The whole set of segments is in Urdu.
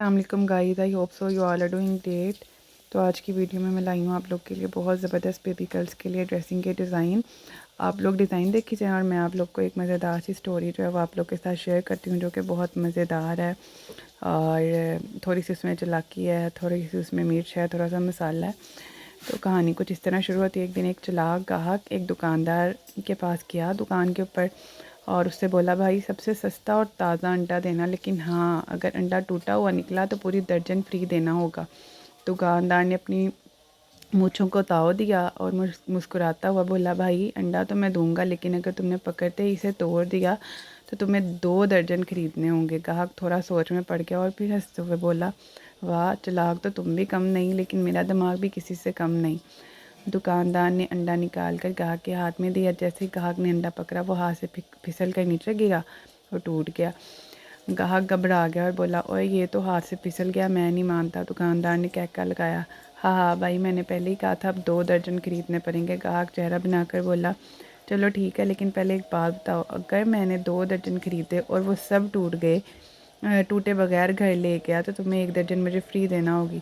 السلام علیکم guys, I hope so you all are doing great. تو آج کی ویڈیو میں لائی ہوں آپ لوگ کے لیے بہت زبردست بیبی گرلس کے لیے ڈریسنگ کے ڈیزائن۔ آپ لوگ ڈیزائن دیکھ جائیں اور میں آپ لوگ کو ایک مزیدار سی سٹوری جو ہے وہ آپ لوگ کے ساتھ شیئر کرتی ہوں، جو کہ بہت مزیدار ہے اور تھوڑی سی اس میں چلاکی ہے، تھوڑی سی اس میں مرچ ہے، تھوڑا سا مسالہ ہے۔ تو کہانی کچھ اس طرح شروع ہوتی ہے۔ ایک دن ایک چلاک گاہک ایک دکاندار کے پاس گیا دکان کے اوپر اور اس سے بولا، بھائی سب سے سستا اور تازہ انڈا دینا، لیکن ہاں اگر انڈا ٹوٹا ہوا نکلا تو پوری درجن فری دینا ہوگا۔ دکاندار نے اپنی مونچھوں کو تاؤ دیا اور مسکراتا ہوا بولا، بھائی انڈا تو میں دوں گا، لیکن اگر تم نے پکڑتے ہی اسے توڑ دیا تو تمہیں 2 درجن خریدنے ہوں گے۔ گاہک تھوڑا سوچ میں پڑ گیا اور پھر ہنستے ہوئے بولا، واہ چلاک تو تم بھی کم نہیں، لیکن میرا دماغ بھی کسی سے کم نہیں۔ دکاندار نے انڈا نکال کر گاہک کے ہاتھ میں دیا۔ جیسے ہی گاہک نے انڈا پکڑا وہ ہاتھ سے پھسل کر نیچے گرا اور ٹوٹ گیا۔ گاہک گھبرا گیا اور بولا، اوئے یہ تو ہاتھ سے پھسل گیا، میں نہیں مانتا۔ دکاندار نے کہکا لگایا، ہاں ہاں بھائی میں نے پہلے ہی کہا تھا، اب 2 درجن خریدنے پڑیں گے۔ گاہک چہرہ بنا کر بولا، چلو ٹھیک ہے، لیکن پہلے ایک بات بتاؤ، اگر میں نے 2 درجن خریدے اور وہ سب ٹوٹے بغیر گھر لے گیا تو تمہیں 1 درجن مجھے فری دینا ہوگی۔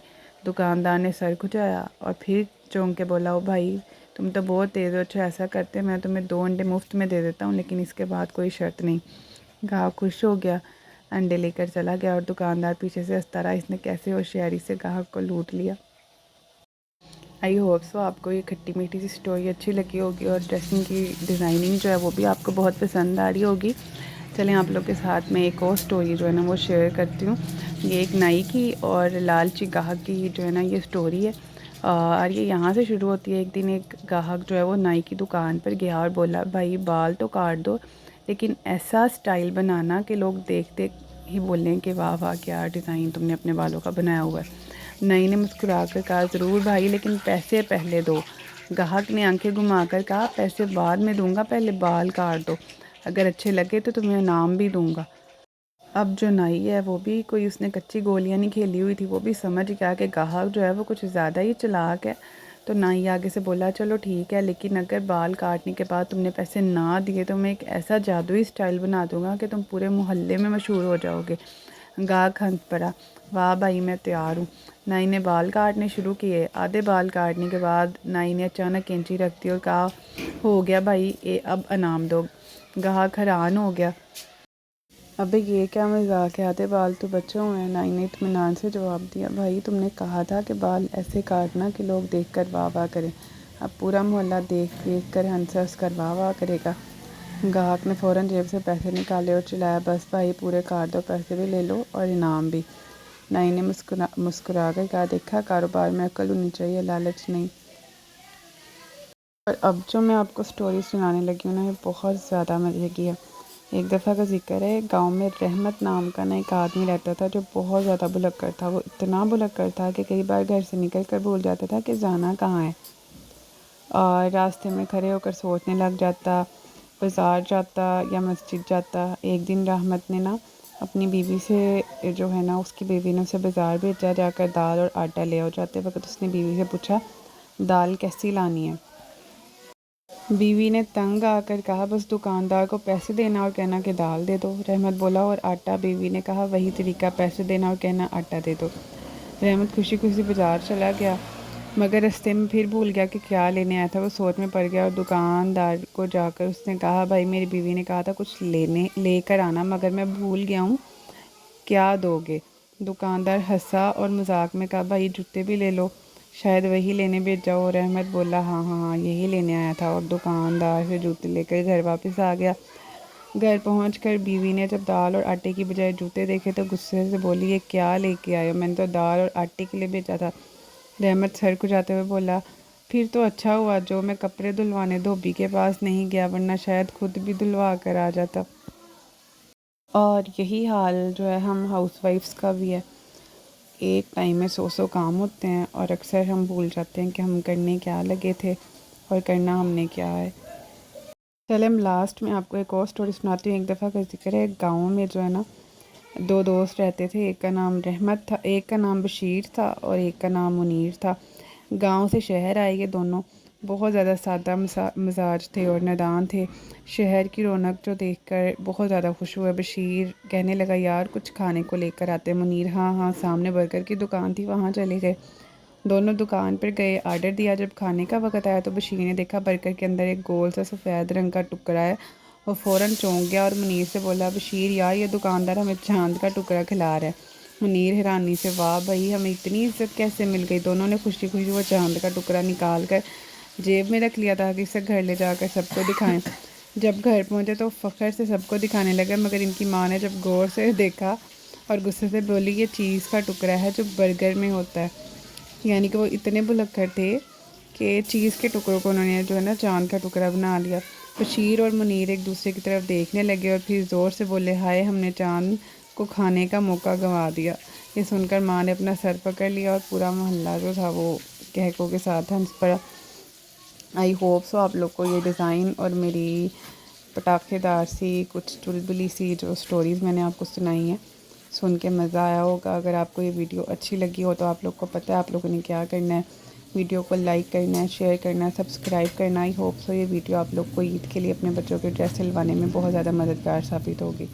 دکاندار نے سر کھجایا اور پھر چونک کے بولا، او بھائی تم تو بہت تیز ہو، اچھا ایسا کرتے میں تمہیں 2 انڈے مفت میں دے دیتا ہوں، لیکن اس کے بعد کوئی شرط نہیں۔ گاہک خوش ہو گیا، انڈے لے کر چلا گیا اور دکاندار پیچھے سے ہنستا رہا، اس نے کیسے ہوشیاری سے گاہک کو لوٹ لیا۔ آئی ہوپ سو آپ کو یہ کھٹی میٹھی سی سٹوری اچھی لگی ہوگی اور ڈریسنگ کی ڈیزائننگ جو ہے وہ بھی آپ کو بہت پسند آ رہی ہوگی۔ چلیں آپ لوگ کے ساتھ میں ایک اور سٹوری جو ہے نا وہ شیئر کرتی ہوں۔ یہ ایک نائی کی اور لالچی گاہک کی جو ہے نا یہ سٹوری ہے اور یہ یہاں سے شروع ہوتی ہے۔ ایک دن ایک گاہک جو ہے وہ نائی کی دکان پر گیا اور بولا، بھائی بال تو کاٹ دو، لیکن ایسا سٹائل بنانا کہ لوگ دیکھتے ہی بولیں کہ واہ واہ کیا ڈیزائن تم نے اپنے بالوں کا بنایا ہوا ہے۔ نائی نے مسکرا کر کہا، ضرور بھائی، لیکن پیسے پہلے دو۔ گاہک نے آنکھیں گھما کر کہا، پیسے بعد میں دوں گا، پہلے بال کاٹ دو، اگر اچھے لگے تو تمہیں انعام بھی دوں گا۔ اب جو نائی ہے وہ بھی کوئی اس نے کچی گولیاں نہیں کھیلی ہوئی تھی، وہ بھی سمجھ گیا کہ گاہک جو ہے وہ کچھ زیادہ ہی چلاک ہے۔ تو نائی آگے سے بولا، چلو ٹھیک ہے، لیکن اگر بال کاٹنے کے بعد تم نے پیسے نہ دیے تو میں ایک ایسا جادوئی سٹائل بنا دوں گا کہ تم پورے محلے میں مشہور ہو جاؤ گے۔ گاہک ہنس پڑا، واہ بھائی میں تیار ہوں۔ نائی نے بال کاٹنے شروع کیے۔ آدھے بال کاٹنے کے بعد نائی نے اچانک کینچی رکھ دی اور کہا، ہو گیا بھائی، اب انعام دو۔ گاہک حیران ہو گیا، ابے یہ کیا مذاق ہے، آدھے بال تو بچے ہوئے ہیں۔ نائی نے اطمینان سے جواب دیا، بھائی تم نے کہا تھا کہ بال ایسے کاٹنا کہ لوگ دیکھ کر واہ واہ کریں، اب پورا محلہ دیکھ کر ہنس ہنس کر واہ واہ کرے گا۔ گاہک نے فوراً جیب سے پیسے نکالے اور چلایا، بس بھائی پورے کاٹ دو، پیسے بھی لے لو اور انعام بھی۔ نائی نے مسکرا کر کہا، دیکھا کاروبار میں عقل ہونی چاہیے، لالچ نہیں۔ اور اب جو میں آپ کو سٹوری سنانے لگی ہوں نا، یہ بہت زیادہ مزے کی ہے۔ ایک دفعہ کا ذکر ہے، گاؤں میں رحمت نام کا نا ایک آدمی رہتا تھا جو بہت زیادہ بھلکڑ تھا۔ وہ اتنا بھلکڑ تھا کہ کئی بار گھر سے نکل کر بھول جاتا تھا کہ جانا کہاں ہے، اور راستے میں کھڑے ہو کر سوچنے لگ جاتا، بازار جاتا یا مسجد جاتا۔ ایک دن رحمت نے نا اپنی بیوی سے جو ہے نا، اس کی بیوی نے اسے بازار بھیجا، جا کر دال اور آٹا لے آؤ۔ جاتے وقت اس نے بیوی سے پوچھا، دال کیسی لانی ہے؟ بیوی نے تنگ آ کر کہا، بس دکاندار کو پیسے دینا اور کہنا کہ دال دے دو۔ رحمت بولا، اور آٹا؟ بیوی نے کہا، وہی طریقہ، پیسے دینا اور کہنا آٹا دے دو۔ رحمت خوشی خوشی بازار چلا گیا، مگر رستے میں پھر بھول گیا کہ کیا لینے آیا تھا۔ وہ سوچ میں پڑ گیا اور دکاندار کو جا کر اس نے کہا، بھائی میری بیوی نے کہا تھا کچھ لے کر آنا، مگر میں بھول گیا ہوں، کیا دو گے؟ دکاندار ہنسا اور مذاق میں کہا، بھائی جوتے بھی لے لو، شاید وہی لینے بھیجا ہو۔ رحمت بولا، ہاں ہاں ہاں یہی لینے آیا تھا، اور دکاندار سے جوتے لے کر گھر واپس آ گیا۔ گھر پہنچ کر بیوی نے جب دال اور آٹے کی بجائے جوتے دیکھے تو غصے سے بولی، یہ کیا لے کے آئے ہو؟ میں نے تو دال اور آٹے کے لیے بھیجا تھا۔ رحمت سر کھجاتے ہوئے بولا، پھر تو اچھا ہوا جو میں کپڑے دھلوانے دھوبی کے پاس نہیں گیا، ورنہ شاید خود بھی دھلوا کر آ جاتا۔ اور یہی حال جو ہے ہم ہاؤس وائفس کا بھی ہے، ایک ٹائم میں 100 کام ہوتے ہیں اور اکثر ہم بھول جاتے ہیں کہ ہم کرنے کیا لگے تھے اور کرنا ہم نے کیا ہے۔ چلیں لاسٹ میں آپ کو ایک اور سٹوری سناتی ہوں۔ ایک دفعہ کا ذکر ہے، گاؤں میں جو ہے نا 2 دوست رہتے تھے، ایک کا نام رحمت تھا، ایک کا نام بشیر تھا اور ایک کا نام منیر تھا۔ گاؤں سے شہر آئے یہ دونوں۔ بہت زیادہ سادہ مزاج تھے اور نادان تھے۔ شہر کی رونق جو دیکھ کر بہت زیادہ خوش ہوئے۔ بشیر کہنے لگا یار کچھ کھانے کو لے کر آتے۔ منیر ہاں ہاں، سامنے برگر کی دکان تھی وہاں چلے گئے۔ دونوں دکان پر گئے، آرڈر دیا۔ جب کھانے کا وقت آیا تو بشیر نے دیکھا برگر کے اندر ایک گول سا سفید رنگ کا ٹکڑا ہے۔ وہ فوراً چونک گیا اور منیر سے بولا بشیر یار یہ دکاندار ہمیں چاند کا ٹکڑا کھلا رہا ہے۔ منیر حیرانی سے واہ بھائی ہمیں اتنی عزت کیسے مل گئی۔ دونوں نے خوشی خوشی وہ چاند کا ٹکڑا نکال کر جیب میں رکھ لیا تھا کہ اسے گھر لے جا کر سب کو دکھائیں۔ جب گھر پہنچے تو فخر سے سب کو دکھانے لگے، مگر ان کی ماں نے جب غور سے دیکھا اور غصے سے بولی یہ چیز کا ٹکڑا ہے جو برگر میں ہوتا ہے۔ یعنی کہ وہ اتنے بھلکڑ تھے کہ چیز کے ٹکڑوں کو انہوں نے جو ہے نا چاند کا ٹکڑا بنا لیا۔ بشیر اور منیر ایک دوسرے کی طرف دیکھنے لگے اور پھر زور سے بولے ہائے ہم نے چاند کو کھانے کا موقع گنوا دیا۔ یہ سن کر ماں نے اپنا سر پکڑ لیا اور پورا محلہ جو تھا وہ کہکوں کے ساتھ ہنس پڑا۔ آئی ہوپ سو آپ لوگ کو یہ ڈیزائن اور میری پٹاخے دار سی کچھ چلبلی سی جو سٹوریز میں نے آپ کو سنائی ہیں سن کے مزہ آیا ہوگا۔ اگر آپ کو یہ ویڈیو اچھی لگی ہو تو آپ لوگ کو پتہ ہے آپ لوگوں نے کیا کرنا ہے، ویڈیو کو لائک کرنا ہے، شیئر کرنا ہے، سبسکرائب کرنا ہے۔ آئی ہوپ سو یہ ویڈیو آپ لوگ کو عید کے لیے اپنے بچوں کے ڈریس سلوانے میں بہت زیادہ مددگار ثابت ہوگی۔